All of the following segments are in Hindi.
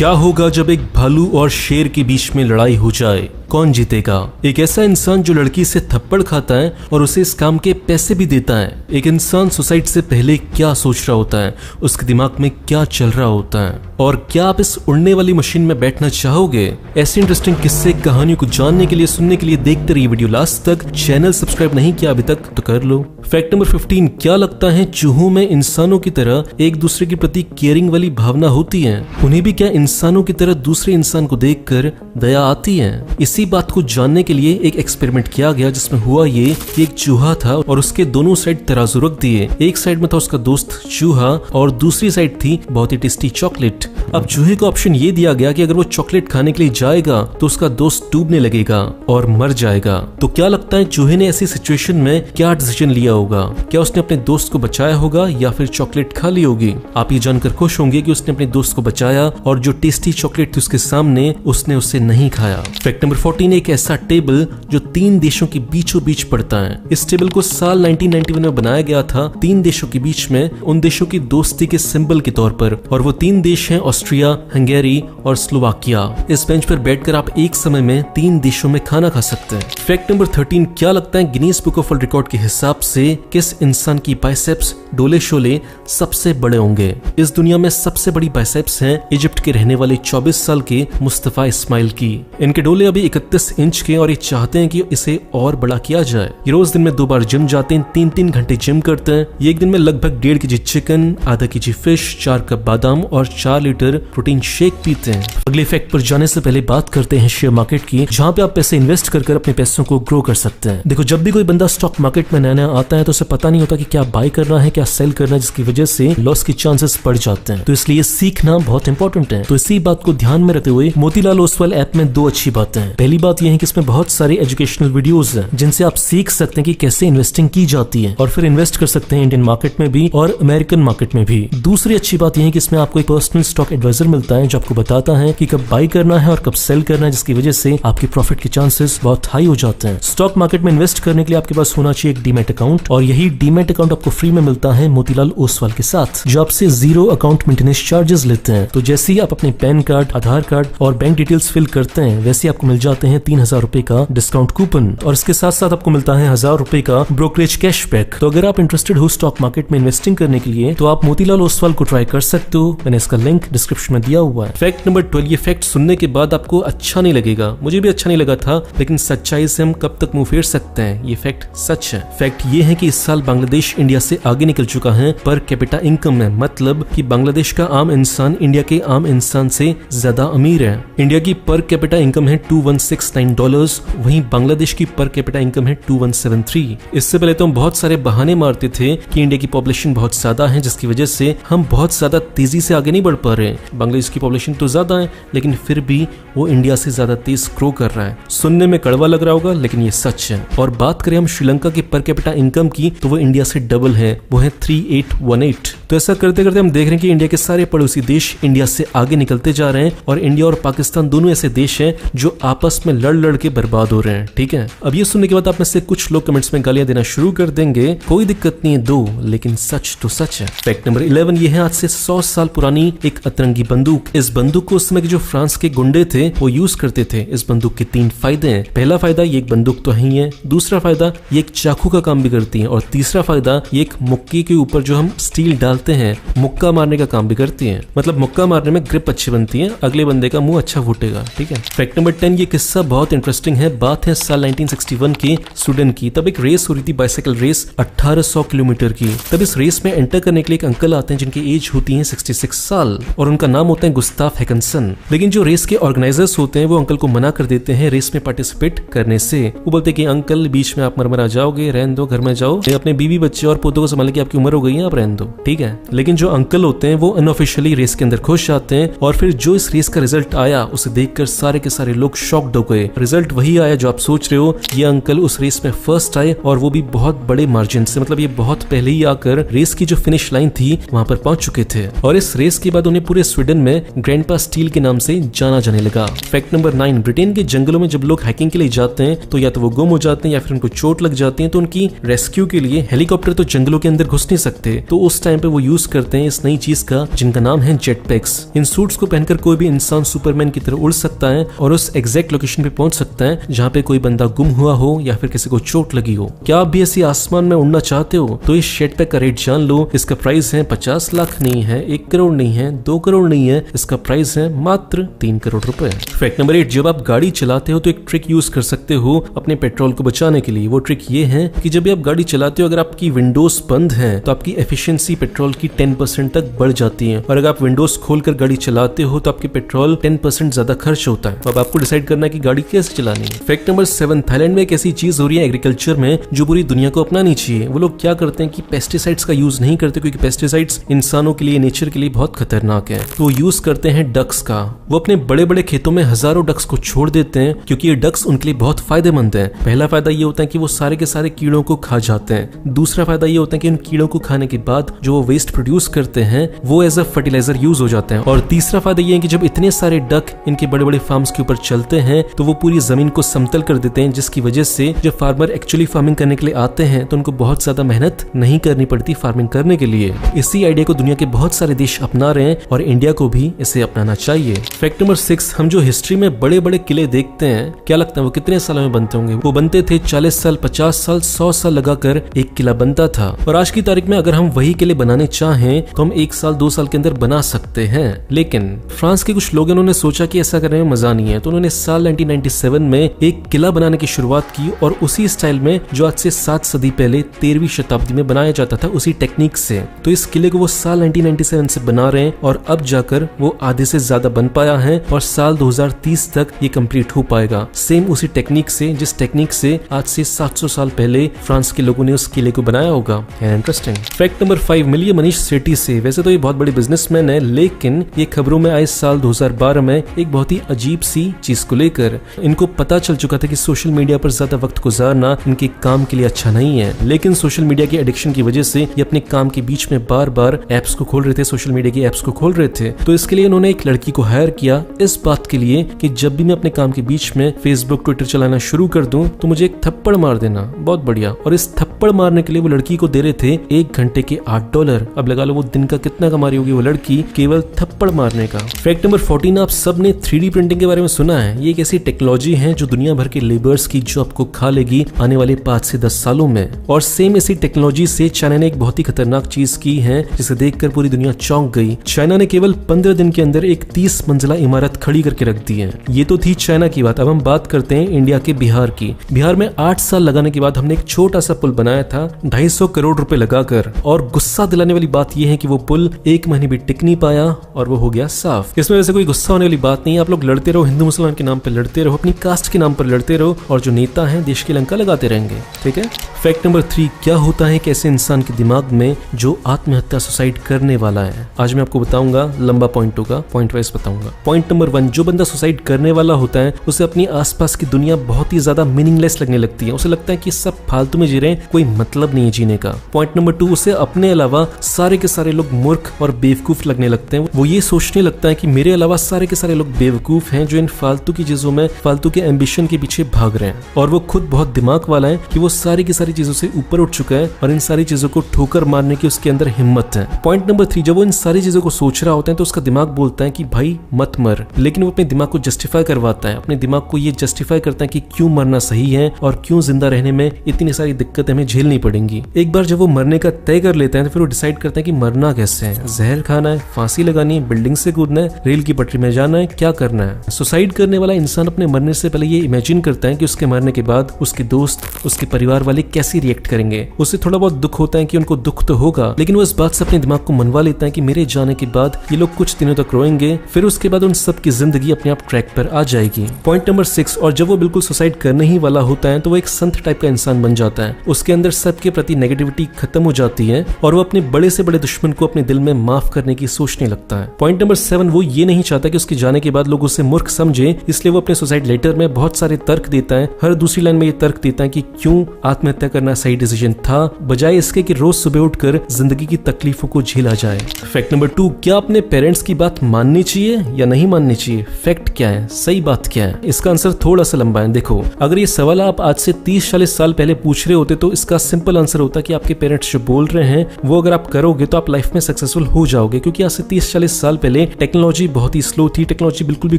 क्या होगा जब एक भालू और शेर के बीच में लड़ाई हो जाए? कौन जीतेगा? एक ऐसा इंसान जो लड़की से थप्पड़ खाता है और उसे इस काम के पैसे भी देता है। एक इंसान सुसाइड से पहले क्या सोच रहा होता है, उसके दिमाग में क्या चल रहा होता है, और क्या आप इस उड़ने वाली मशीन में बैठना चाहोगे? ऐसे इंटरेस्टिंग किस्से कहानियों को जानने के लिए, सुनने के लिए देखते रहिए वीडियो लास्ट तक। चैनल सब्सक्राइब नहीं किया अभी तक तो कर लो। फैक्ट नंबर 15, क्या लगता है चूहों में इंसानों की तरह एक दूसरे के प्रति केयरिंग वाली भावना होती है? उन्हें भी क्या इंसानों की तरह दूसरे इंसान को देखकर दया आती है? इसी बात को जानने के लिए एक एक्सपेरिमेंट किया गया, जिसमें हुआ ये कि एक चूहा था और उसके दोनों साइड तराजू रख दिए। एक साइड में था उसका दोस्त चूहा और दूसरी साइड थी बहुत ही टेस्टी चॉकलेट। अब चूहे को ऑप्शन ये दिया गया कि अगर वो चॉकलेट खाने के लिए जाएगा तो उसका दोस्त डूबने लगेगा और मर जाएगा। तो क्या लगता है चूहे ने ऐसी सिचुएशन में क्या डिसीजन लिया होगा? क्या उसने अपने दोस्त को बचाया होगा या फिर चॉकलेट खा ली होगी? आप ये जानकर खुश होंगे कि उसने अपने दोस्त को बचाया और जो टेस्टी चॉकलेट थी उसके सामने उसने उसे नहीं खाया। फैक्ट नंबर 14, एक ऐसा टेबल जो 3 देशों के बीचों बीच पड़ता है। इस टेबल को साल 1991 में बनाया गया था 3 देशों के बीच में, उन देशों की दोस्ती के सिंबल के तौर पर, और वो 3 देश हैं ऑस्ट्रिया, हंगेरी और स्लोवाकिया। इस बेंच पर बैठकर आप एक समय में 3 देशों में खाना खा सकते हैं। फैक्ट नंबर 13, क्या लगता है Guinness book of world record के हिसाब से किस इंसान की बाइसेप्स, डोले शोले सबसे बड़े होंगे? इस दुनिया में सबसे बड़ी बाइसेप्स हैं इजिप्ट के रहने वाले 24 साल के मुस्तफा इस्माइल की। इनके डोले अभी 31 इंच के और ये चाहते हैं कि इसे और बड़ा किया जाए। ये रोज दिन में 2 बार जिम जाते हैं, 3-3 घंटे जिम करते हैं। ये एक दिन में लगभग 1.5 kg चिकन, आधा kg फिश, 4 कप बादाम और 4 लीटर प्रोटीन शेक पीते हैं। अगले फैक्ट पर जाने से पहले बात करते हैं शेयर मार्केट की, जहाँ पे आप पैसे इन्वेस्ट कर अपने पैसों को ग्रो कर सकते हैं। देखो, जब भी कोई बंदा स्टॉक मार्केट में नया आता है तो उसे पता नहीं होता कि क्या बाय करना है, क्या सेल करना है, जिसकी वजह से लॉस के चांसेस बढ़ जाते हैं। तो इसलिए सीखना बहुत इंपॉर्टेंट है। तो इसी बात को ध्यान में रखते हुए मोतीलाल ओसवाल ऐप में 2 अच्छी बातें हैं। पहली बात यह है कि इसमें बहुत सारे एजुकेशनल वीडियोस हैं जिनसे आप सीख सकते हैं कि कैसे इन्वेस्टिंग की जाती है और फिर इन्वेस्ट कर सकते हैं इंडियन मार्केट में भी और अमेरिकन मार्केट में भी। दूसरी अच्छी बात यह है कि इसमें आपको एक पर्सनल स्टॉक एडवाइजर मिलता है जो आपको बताता है कि कब बाय करना है और कब सेल करना है, जिसकी वजह से आपके प्रॉफिट के चांसेस बहुत हाई हो जाते हैं। स्टॉक मार्केट में इन्वेस्ट करने के लिए आपके पास होना चाहिए एक डीमैट अकाउंट, और यही डीमैट अकाउंट आपको फ्री में मिलता है मोतीलाल ओसवाल के साथ, जो आपसे 0 अकाउंट मेंटेनेंस चार्जेस लेते हैं। तो जैसे ही आप अपने पैन कार्ड, आधार कार्ड और बैंक डिटेल्स फिल करते हैं, वैसे आपको मिल जाते हैं 3000 रुपए का डिस्काउंट कूपन, और इसके साथ साथ आपको मिलता है 1000 रुपए का ब्रोकरेज कैशबैक। तो अगर आप इंटरेस्टेड हो स्टॉक मार्केट में इन्वेस्टिंग करने के लिए तो आप मोतीलाल ओसवाल को ट्राई कर सकते हो। मैंने इसका लिंक डिस्क्रिप्शन में दिया हुआ है। फैक्ट नंबर 12, ये फैक्ट सुनने के बाद आपको अच्छा नहीं लगेगा, मुझे भी अच्छा नहीं लगा था, लेकिन सच्चाई से हम कब तक मुंह फेर सकते हैं, ये फैक्ट सच है। फैक्ट ये है कि इस साल बांग्लादेश इंडिया से आगे निकल चुका है पर कैपिटा इनकम में, मतलब कि बांग्लादेश का आम इंसान इंडिया के आम इंसान से ज्यादा अमीर है। इंडिया की पर कैपिटा इनकम है $2169, वहीं बांग्लादेश की पर कैपिटा इनकम है 2173। इससे पहले तो हम बहुत सारे बहाने मारते थे कि इंडिया की पॉपुलेशन बहुत ज्यादा है, जिसकी वजह से हम बहुत ज्यादा तेजी से आगे नहीं बढ़ पा रहे। बांग्लादेश की पॉपुलेशन तो ज्यादा है, लेकिन फिर भी वो इंडिया से ज्यादा तेज ग्रो कर रहा है। सुनने में कड़वा लग रहा होगा, लेकिन ये सच है। और बात करें हम श्रीलंका की पर कैपिटा इनकम की, तो वो इंडिया से डबल है, वो है 3818। तो ऐसा करते करते हम देख रहे हैं कि इंडिया के सारे पड़ोसी देश इंडिया से आगे निकलते जा रहे हैं, और इंडिया और पाकिस्तान दोनों ऐसे देश हैं जो आपस में लड़ लड़ के बर्बाद हो रहे हैं। ठीक है, अब ये सुनने के बाद आप में से कुछ लोग कमेंट्स में गालियां देना शुरू कर देंगे, कोई दिक्कत नहीं है, दो, लेकिन सच तो सच है। फैक्ट नंबर 11, ये है आज से 100 साल पुरानी एक अतरंगी बंदूक। इस बंदूक को उस समय के जो फ्रांस के गुंडे थे वो यूज करते थे। इस बंदूक के 3 फायदे हैं। पहला फायदा, ये एक बंदूक तो ही है। दूसरा फायदा, ये एक चाकू का काम भी करती है। और तीसरा फायदा, ये एक मुक्के के ऊपर जो हम स्टील डालते हैं, मुक्का मारने का काम भी करती है। मतलब मुक्का मारने में ग्रिप अच्छी बनती है, अगले बंदे का मुंह अच्छा फूटेगा। ठीक है। फैक्ट नंबर 10, ये किस्सा बहुत इंटरेस्टिंग है। बात है साल 1961 के स्वीडन की। तब एक रेस हो रही थी, बाइसाइकिल रेस 1800 किलोमीटर की। तब इस रेस में एंटर करने के लिए एक अंकल आते हैं जिनकी एज होती है 66 साल, और उनका नाम होता है गुस्ताफ हैकनसन। लेकिन जो रेस के ऑर्गेनाइजर्स होते हैं वो अंकल को मना कर देते हैं रेस में पार्टिसिपेट करने से। वो बोलते हैं कि अंकल, बीच में आप मरमरा जाओगे, रहने दो, घर में जाओ, अपने बीवी बच्चे और पोतों को संभालने की आपकी उम्र हो गई है, आप रहने दो। ठीक है। लेकिन जो अंकल होते हैं वो अनऑफिशियली रेस के अंदर खुश जाते हैं, और फिर जो इस रेस का रिजल्ट आया उसे देखकर सारे के सारे लोग शॉक्ड हो गए। रिजल्ट वही आया जो आप सोच रहे हो, ये अंकल उस रेस में फर्स्ट आए, और वो भी बहुत बड़े मार्जिन से। मतलब ये बहुत पहले ही आकर रेस की जो फिनिश लाइन थी वहां पर पहुंच चुके थे। और इस रेस के बाद उन्हें पूरे स्वीडन में ग्रैंडपा स्टील के नाम से जाना जाने लगा। फैक्ट नंबर 9, ब्रिटेन के जंगलों में जब लोग हाइकिंग के लिए जाते हैं तो या तो वो गुम हो जाते हैं या फिर उनको चोट लग जाती है। तो उनकी रेस्क्यू के लिए हेलीकॉप्टर तो जंगलों के अंदर घुस नहीं सकते, तो उस टाइम पे वो यूज करते हैं इस नई चीज का जिनका नाम है जेट पैक्स। इन सूट सूट्स को पहनकर कोई भी इंसान सुपरमैन की तरह उड़ सकता है और उस एग्जैक्ट लोकेशन पे पहुंच सकता है जहाँ पे कोई बंदा गुम हुआ हो या फिर किसी को चोट लगी हो। क्या आप भी ऐसी आसमान में उड़ना चाहते हो? तो इस जेट पैक का रेट जान लो। इसका प्राइस है 50 लाख नहीं है, 1 करोड़ नहीं है, 2 करोड़ नहीं है, इसका प्राइस है मात्र 3 करोड़ रुपए। फैक्ट नंबर 8, जब आप गाड़ी चलाते हो तो एक ट्रिक यूज कर सकते हो अपने पेट्रोल को बचाने के लिए। वो ट्रिक ये है कि जब भी आप गाड़ी चलाते हो, अगर आपकी विंडोज बंद है तो आपकी एफिशिएंसी पेट्रोल की 10% तक बढ़ जाती है, और अगर आप विंडोज खोलकर गाड़ी चलाते हो तो आपके पेट्रोल 10% ज्यादा खर्च होता है। अब आपको डिसाइड करना है कि गाड़ी कैसे चलानी है। फैक्ट नंबर 7, थाईलैंड में एक ऐसी चीज हो रही है एग्रीकल्चर में जो पूरी दुनिया को अपनानी चाहिए। वो लोग क्या करते हैं कि पेस्टिसाइड्स का यूज नहीं करते, क्योंकि पेस्टिसाइड्स इंसानों के लिए, नेचर के लिए बहुत खतरनाक है। तो यूज करते हैं डक्स का। वो अपने बड़े बड़े खेतों में हजारों डक्स को छोड़ देते हैं, क्योंकि ये डक्स उनके लिए बहुत फायदेमंद है। पहला फायदा ये होता है कि वो सारे के सारे कीड़ों को खा जाते हैं। दूसरा फायदा ये होता है कि उन कीड़ों को खाने के बाद जो वो वेस्ट प्रोड्यूस करते हैं वो एज अ फर्टिलाइजर यूज हो जाते हैं। और तीसरा फायदा ये है कि जब इतने सारे डक इनके बड़े बड़े फार्म्स के ऊपर चलते हैं तो वो पूरी जमीन को समतल कर देते हैं, जिसकी वजह से जब फार्मर एक्चुअली फार्मिंग करने के लिए आते हैं तो उनको बहुत ज्यादा मेहनत नहीं करनी पड़ती फार्मिंग करने के लिए। इसी आइडिया को दुनिया के बहुत सारे देश अपना रहे हैं और इंडिया को भी इसे अपनाना चाहिए। फैक्ट नंबर 6, हम जो हिस्ट्री में बड़े बड़े किले देखते हैं, क्या लगता है वो कितने सालों में बनते होंगे? वो बनते थे 40 साल, 50 साल, 100 साल लगाकर एक किला बनता था। और आज की तारीख में अगर हम वही किले बनाने चाहें तो हम 1 साल 2 साल के अंदर बना सकते हैं। लेकिन फ्रांस के कुछ लोगों ने सोचा कि ऐसा करने में मजा नहीं है, तो उन्होंने साल 1997 में एक किला बनाने की शुरुआत की, और उसी स्टाइल में जो आज से 7 सदी पहले 13वीं शताब्दी में बनाया जाता था, उसी टेक्निक से। तो इस किले को वो साल 1997 से बना रहे हैं और अब जाकर वो आधे से ज्यादा बन पाया है और साल 2030 तक ये कंप्लीट हो पाएगा, सेम उसी टेक्निक से जिस टेक्निक से आज से 700 साल पहले फ्रांस के लोगों ने उस किले को बनाया होगा। इंटरेस्टिंग। फैक्ट नंबर 5, मिलिए मनीष सेठी से। वैसे तो ये बहुत बड़ी बिजनेसमैन है, लेकिन ये खबरों में आए साल 2012 में एक बहुत ही अजीब सी चीज को लेकर। इनको पता चल चुका था कि सोशल मीडिया पर ज्यादा वक्त गुजारना इनके काम के लिए अच्छा नहीं है, लेकिन सोशल मीडिया की एडिक्शन की वजह से ये अपने काम के बीच में बार बार एप्स को खोल रहे थे, सोशल मीडिया की एप्स को खोल रहे थे। तो इसके लिए उन्होंने एक लड़की को हायर किया इस बात के लिए कि जब भी मैं अपने काम के बीच में फेसबुक ट्विटर चलाना शुरू कर दूं तो मुझे एक थप्पड़ मार देना। बहुत बढ़िया। और इस थप्पड़ मारने के लिए वो लड़की को दे रहे थे 1 घंटे के $8। अब लगा लो वो दिन का कितना कमा रही होगी वो लड़की केवल थप्पड़ मारने का। फैक्ट नंबर 14, आप सब ने 3D प्रिंटिंग के बारे में सुना है। ये एक ऐसी टेक्नोलॉजी है जो दुनिया भर के लेबर्स की जॉब को खा लेगी आने वाले 5 से 10 सालों में। और सेम इसी टेक्नोलॉजी से चाइना ने एक बहुत ही खतरनाक चीज की है जिसे देखकर पूरी दुनिया चौंक गई। चाइना ने केवल 15 दिन के अंदर एक 30 मंजिला इमारत खड़ी करके रख दी है। ये तो थी चाइना की बात। अब हम बात करते हैं इंडिया के बिहार की। बिहार में 8 साल लगाने के बाद हमने एक छोटा सा पुल बनाया था 250 करोड़ रुपए लगाकर, और गुस्सा दिलाने वाली बात यह है कि वो पुल 1 महीने भी टिक नहीं पाया और वो हो गया साफ। इसमें वैसे कोई गुस्सा होने वाली बात नहीं है। आप लोग लड़ते रहो, हिंदू मुसलमान के नाम पर लड़ते रहो, अपनी कास्ट के नाम पर लड़ते रहो, और जो नेता हैं देश की लंका लगाते रहेंगे। ठीक है। फैक्ट नंबर 3, क्या होता है कैसे इंसान के दिमाग में जो आत्महत्या सुसाइड करने वाला है, आज मैं आपको बताऊंगा। लंबा पॉइंट होगा, पॉइंट वाइज बताऊंगा। पॉइंट नंबर 1, जो बंदा सुसाइड करने वाला होता है उसे अपनी आसपास की दुनिया बहुत ही ज्यादा मीनिंगलेस लगने लगती है। उसे लगता है कि सब फालतू में जी रहे हैं, कोई मतलब नहीं है जीने का। पॉइंट नंबर 2, उसे अपने अलावा सारे के सारे लोग मूर्ख और बेवकूफ लगने लगते हैं। वो ये सोचने लगता है कि मेरे अलावा सारे के सारे लोग बेवकूफ हैं जो इन फालतू की चीजों में, फालतू के एम्बिशन के पीछे भाग रहे हैं। और वो खुद बहुत दिमाग वाला है कि वो सारी की सारी चीजों से ऊपर उठ चुका है और इन सारी चीजों को ठोकर मारने की उसके अंदर हिम्मत है। पॉइंट नंबर 3, जब वो इन सारी चीजों को सोच रहा होता है तो उसका दिमाग बोलता है कि भाई मत मर, लेकिन वो अपने दिमाग को जस्टिफाई करवाता है। अपने दिमाग को ये जस्टिफाई करता है कि क्यों मरना सही है और क्यों जिंदा रहने में इतनी सारी दिक्कतें हमें झेलनी पड़ेंगी। एक बार जब वो मरने का तय कर लेता है तो फिर वो डिसाइड करता है कि मरना कैसे है, जहर खाना है, फांसी लगानी है, बिल्डिंग से कूदना है, रेल की पटरी में जाना है, क्या करना है। सुसाइड करने वाला इंसान अपने मरने से पहले ये इमेजिन करता है कि उसके मरने के बाद उसके दोस्त, उसके परिवार वाले कैसे रिएक्ट करेंगे। उसे थोड़ा बहुत दुख होता है कि उनको दुख तो होगा, लेकिन वो इस बात से अपने दिमाग को मनवा लेता है कि मेरे जाने के बाद ये लोग कुछ दिनों तक रोएंगे, फिर उसके बाद उन सब की जिंदगी अपने आप ट्रैक पर आ जाएगी। पॉइंट नंबर 6, और जब वो बिल्कुल सुसाइड करने ही वाला होता है तो वो एक संत टाइप का इंसान बन जाता है। उसके अंदर सबके प्रति नेगेटिविटी खत्म हो जाती है और वो अपने बड़े से बड़े दुश्मन को अपने दिल में माफ करने की सोचने लगता है। पॉइंट नंबर 7, वो ये नहीं चाहता कि उसके जाने के बाद लोग उसे मूर्ख समझे, इसलिए वो अपने सुसाइड लेटर में बहुत सारे तर्क देता है। हर दूसरी लाइन में ये तर्क देता है कि क्यों आत्महत्या करना सही डिसीजन था, बजाय इसके कि रोज सुबह उठकर जिंदगी की तकलीफों को झेला जाए। फैक्ट नंबर 2, क्या अपने पेरेंट्स की बात माननी चाहिए या नहीं माननी चाहिए? फैक्ट क्या है, सही बात क्या है? इसका आंसर थोड़ा सा लंबा है। देखो, अगर ये सवाल आप आज से 30-40 साल पहले पूछ रहे होते तो इसका सिंपल आंसर होता कि आपके पेरेंट्स जो बोल रहे हैं वो अगर आप करोगे तो आप लाइफ में सक्सेसफुल हो जाओगे, क्योंकि आज से 30-40 साल पहले पहले टेक्नोलॉजी बहुत ही स्लो थी, टेक्नोलॉजी बिल्कुल भी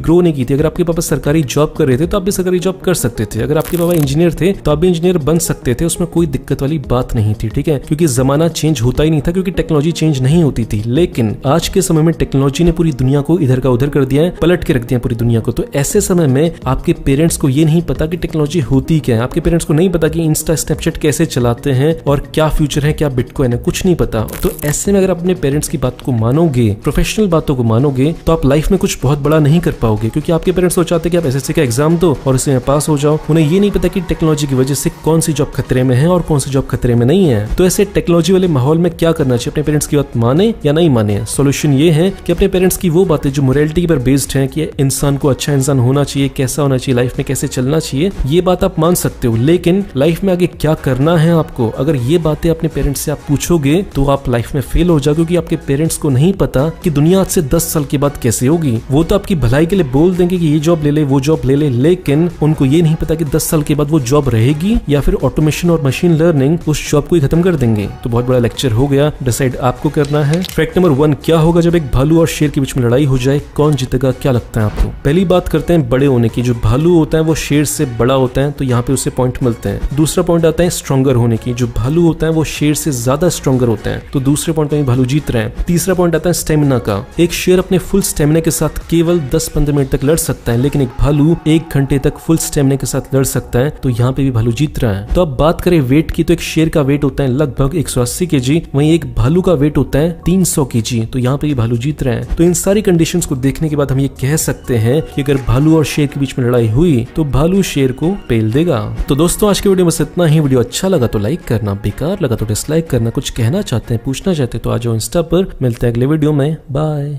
ग्रो नहीं की थी। अगर आपके पापा सरकारी जॉब कर रहे थे तो आप भी सरकारी जॉब कर सकते थे, अगर आपके पापा इंजीनियर थे तो आप भी इंजीनियर बन सकते थे, उसमें कोई दिक्कत वाली बात नहीं थी, ठीक है, क्योंकि जमाना चेंज होता ही नहीं था, क्योंकि टेक्नोलॉजी चेंज नहीं होती थी। लेकिन आज के समय में टेक्नोलॉजी ने पूरी दुनिया को इधर का उधर कर दिया है, पलट के रख दिया पूरी दुनिया को। तो ऐसे समय में आपके पेरेंट्स को ये नहीं पता कि टेक्नोलॉजी होती क्या है, आपके पेरेंट्स को नहीं पता कि इंस्टा स्नैपचैट कैसे चलाते हैं और क्या फ्यूचर है, क्या बिटकॉइन है, कुछ नहीं पता। तो ऐसे में अगर अपने पेरेंट्स की बात को मानोगे, प्रोफेशनल बातों को मानोगे, तो आप लाइफ में कुछ बहुत बड़ा नहीं कर पाओगे, क्योंकि आपके पेरेंट्स तो चाहते हैं कि आप एसएससी का एग्जाम दो और उसमें पास हो जाओ। उन्हें ये नहीं पता कि टेक्नोलॉजी की वजह से कौन सी जॉब खतरे में है और कौन सी जॉब खतरे में नहीं है। तो ऐसे टेक्नोलॉजी वाले माहौल में क्या करना चाहिए, अपने पेरेंट्स की बात माने या नहीं माने? सॉल्यूशन ये है कि अपने पेरेंट्स की वो बातें जो मोरालिटी पर बेस्ड हैं, कि इंसान को अच्छा इंसान होना चाहिए, कैसा होना चाहिए, लाइफ में कैसे चलना चाहिए, ये बात आप मान सकते हो। लेकिन लाइफ में आगे क्या करना है आपको, अगर ये बातें अपने पेरेंट्स से आप पूछोगे तो आप लाइफ में फेल हो जाओगे, क्योंकि आपके पेरेंट्स को नहीं पता कि दुनिया आज से 10 साल के बाद कैसे होगी। वो तो आपकी भलाई के लिए बोल देंगे कि ये जॉब ले ले, वो जॉब ले ले, लेकिन उनको ये नहीं पता कि 10 साल के बाद वो जॉब रहेगी या फिर ऑटोमेशन और मशीन लर्निंग उस जॉब को ही खत्म कर देंगे। तो बहुत बड़ा लेक्चर हो गया, डिसाइड आपको करना है। फैक्ट नंबर 1, क्या होगा जब एक भालू और शेर के बीच में लड़ाई हो जाए, कौन जीतेगा, क्या लगता है आपको? पहली बात करते हैं बड़े होने की। जो भालू होता है वो शेर से बड़ा होता है, तो यहाँ पे उसे पॉइंट मिलते हैं। दूसरा पॉइंट आता है स्ट्रॉन्गर होने की। जो भालू होता है वो शेर से ज्यादा स्ट्रॉन्गर होता है, तो दूसरे पॉइंट में भालू जीत रहे हैं। तीसरा पॉइंट आता है स्टेमिना का। एक शेर अपने फुल स्टेमिना के साथ केवल 10-15 मिनट तक लड़ सकता है, लेकिन एक भालू 1 घंटे तक फुल स्टेमिना के साथ लड़ सकता है, तो यहाँ पे भी भालू जीत रहा है। तो अब बात करें वेट की, तो एक शेर का वेट होता है लगभग 180 kg, वहीं एक भालू का वेट होता है 300 kg, तो यहाँ पे भी भालू जीत रहे हैं। तो इन सारी कंडीशंस को देखने के बाद हम ये कह सकते हैं कि अगर भालू और शेर के बीच में लड़ाई हुई तो भालू शेर को पेल देगा। तो दोस्तों आज के वीडियो में बस इतना ही। वीडियो अच्छा लगा तो लाइक करना, बेकार लगा तो डिसलाइक करना। कुछ कहना चाहते हैं, पूछना चाहते हैं तो आ जाओ इंस्टा पर। मिलते हैं अगले वीडियो में, बाय।